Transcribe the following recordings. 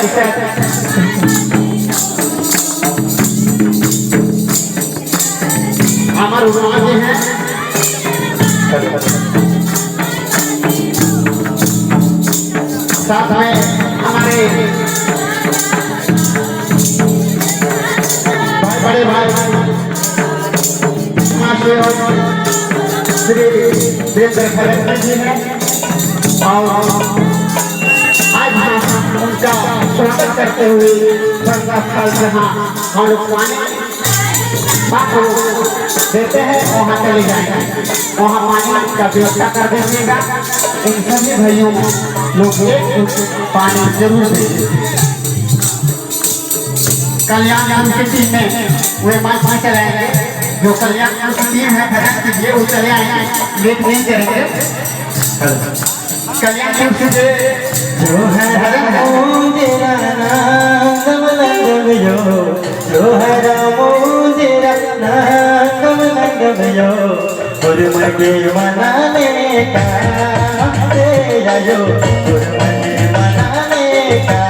परिषद अमर उन्मा जी हैं। साथ में हमारे बड़े भाई श्री वीरेंद्र खड़गपुर जी हैं और आज हम उनका स्वागत करते हुए स्थल जहाँ हम लोग पानी देते हैं वहाँ चले जाएंगे, वहाँ पानी का व्यवस्था कर देंगे। इन सभी भाइयों लोग पानी जरूर देंगे। कल्याण की टीम में वे माइक चलाएंगे, जो कल्याण की टीम है भरत कीजिए वो चले आएंगे, लेट नहीं करेंगे। कल्याण टीम से जो है तेरा नाम जो है तेरा नाम और मगे मनाने का जो मगे मनाने का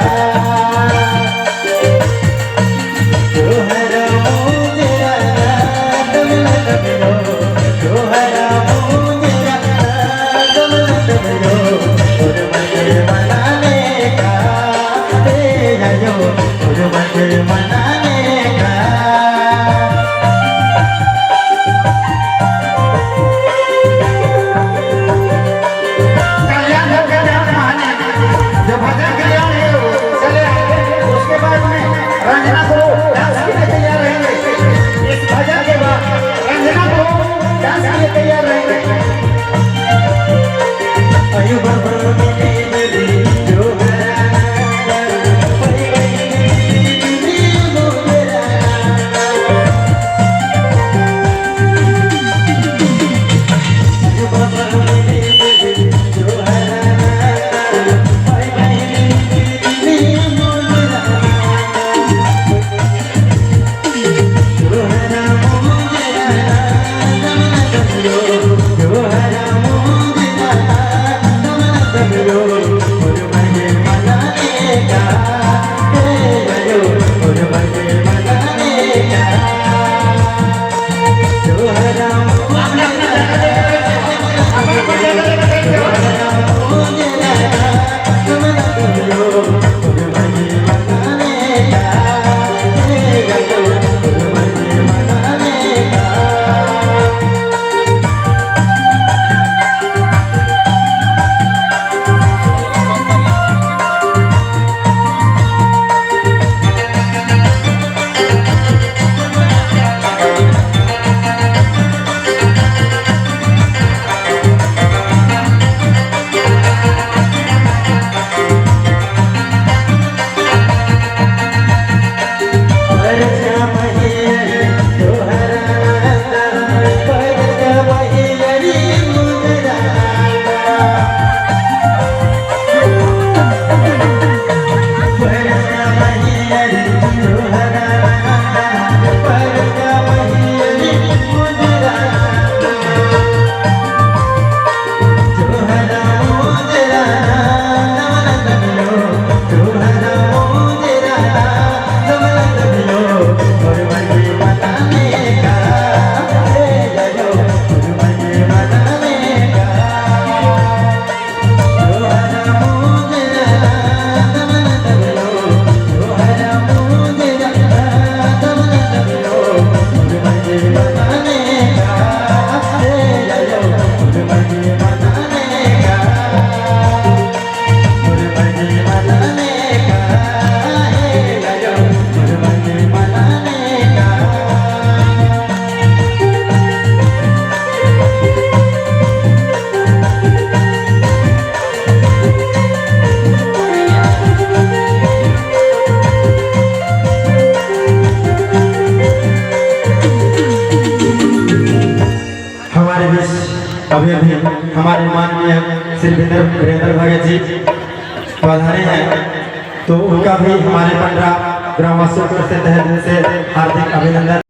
अभी अभी हमारे माननीय श्री वीरेंद्र भगत जी पधारे हैं, तो उनका भी हमारे पंडरा ग्रामवासियों से तहे दिल से हार्दिक अभिनंदन।